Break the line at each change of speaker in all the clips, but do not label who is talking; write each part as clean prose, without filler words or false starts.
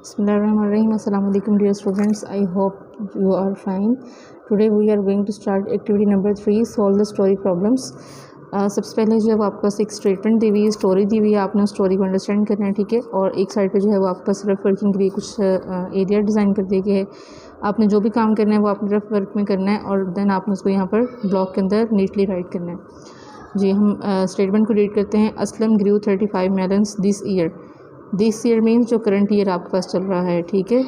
Bismillahirrahmanirrahim. Assalamu alaikum dear students. I hope you are fine. Today we are going to start activity number 3, solve the story problems. सबसे पहले जो है वो आपके पास एक statement दी हुई है, स्टोरी दी हुई है, आपने उस स्टोरी को अंडरस्टैंड करना है, ठीक है। और एक साइड पे जो है वो आपके पास रफ वर्किंग के लिए कुछ एरिया डिज़ाइन कर दिया गया है। आपने जो भी काम करना है वो आपने रफ वर्क में करना है और देन आपने उसको यहाँ पर ब्लॉक के अंदर नीटली राइट करना है। जी हम स्टेटमेंट को रीड करते हैं। असलम ग्रू 35 मेलन्स दिस ईयर मीन्स जो करंट ईयर आपके पास चल रहा है, ठीक है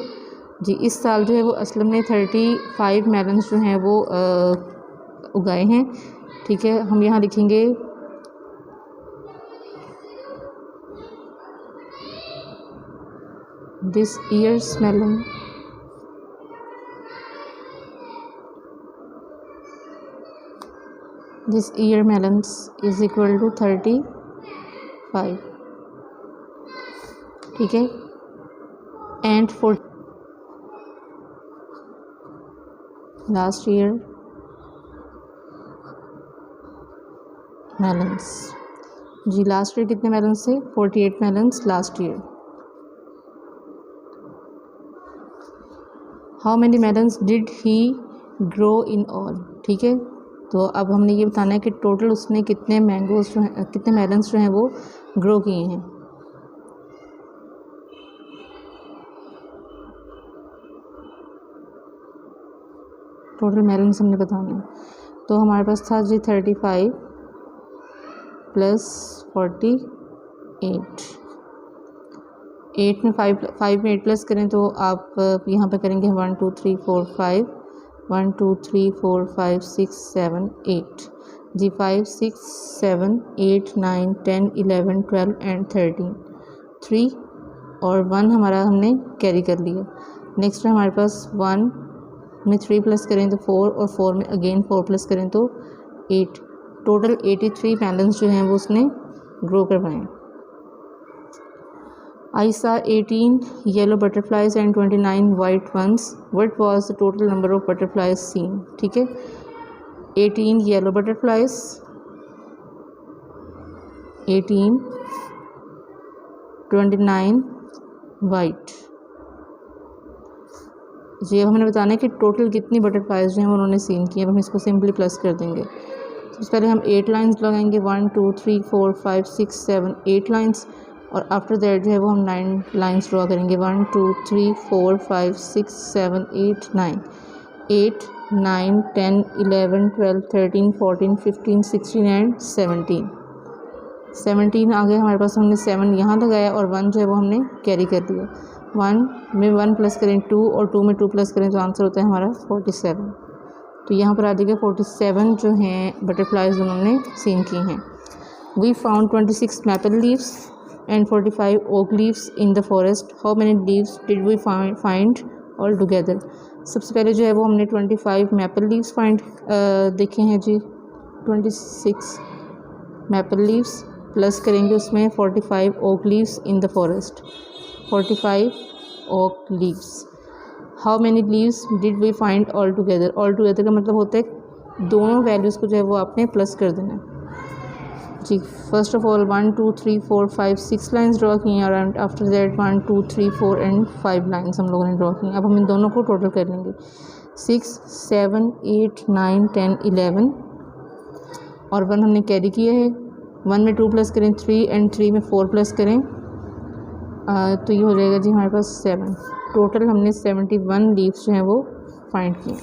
जी। इस साल जो है वो असलम ने 35 मेलन्स जो हैं वो उगाए हैं, ठीक है। हम यहाँ लिखेंगे this year's melon this year melons is equal to 35, ठीक है। And for last year melons, जी लास्ट ईयर कितने मेलन्स थे? 48 melons last year. How many melons did he grow in all, ठीक है। तो अब हमने ये बताना है कि टोटल उसने कितने मैंगोज जो हैं, कितने मेलन्स जो हैं वो ग्रो किए हैं। टोटल मेलन्स हमने बताना है। तो हमारे पास था जी 35 प्लस 48, 8 में 5 में 8 प्लस करें तो आप यहाँ पे करेंगे 1 2 3 4 5 1 2 3 4 5 6 7 8 जी 5 6 7 8 9 10 11 12 एंड 13, 3 और 1 हमारा हमने कैरी कर लिया। नेक्स्ट है हमारे पास 1 में 3 प्लस करें तो 4 और 4 में अगेन 4 प्लस करें तो 8। टोटल 83 मेलन्स जो हैं वो उसने ग्रो करवाएं। I saw 18 yellow butterflies and 29 white ones. What was the total number of butterflies seen? ठीक है, 18 yellow butterflies, 18, 29 white। जी अब हमें बताना है कि टोटल कितनी बटरफ्लाइज जो हैं उन्होंने सीन की। अब हम इसको सिंपली प्लस कर देंगे। सबसे पहले हम 8 लाइंस लगाएंगे, 1 2 3 4 5 6 7 8 लाइंस। और आफ्टर दैट जो है वो हम 9 लाइंस ड्रॉ करेंगे, 1 2 3 4 5 6 7 8 9 8 9 10 11 12 13 14 15 16 एंड 17 आ गए हमारे पास। हमने 7 यहाँ लगाया और 1 जो है वो हमने कैरी कर दिया। 1 में 1 प्लस करें 2 और 2 में 2 प्लस करें तो आंसर होता है हमारा 47। तो यहाँ पर आ जाएगा 47 जो हैं बटरफ्लाइज उन्होंने सीन की हैं। We found 26 maple leaves and 45 oak leaves in the forest. How many leaves did we find all together? सबसे पहले जो है वो हमने 25 मैपल लीव्स फाइंड देखे हैं जी। 26 मैपल लीव्स प्लस करेंगे उसमें 45 oak leaves in the forest, 45 oak leaves. How many leaves did we find altogether? Altogether का मतलब होता है दोनों वैल्यूज़ को जो है वो आपने प्लस कर देना है जी। First of all 1 2 3 4 5 6 lines draw की हैं और आफ्टर दैट 1 2 3 4 एंड 5 लाइंस हम लोगों ने ड्रॉ की हैं। अब हम इन दोनों को टोटल कर लेंगे, 6 7 8 9 10 11 और 1 हमने कैरी किया है। 1 में 2 प्लस करें 3 एंड 3 में 4 प्लस करें तो ये हो जाएगा जी हमारे पास 7। टोटल हमने 71 लीव्स जो हैं वो फाइंड किए।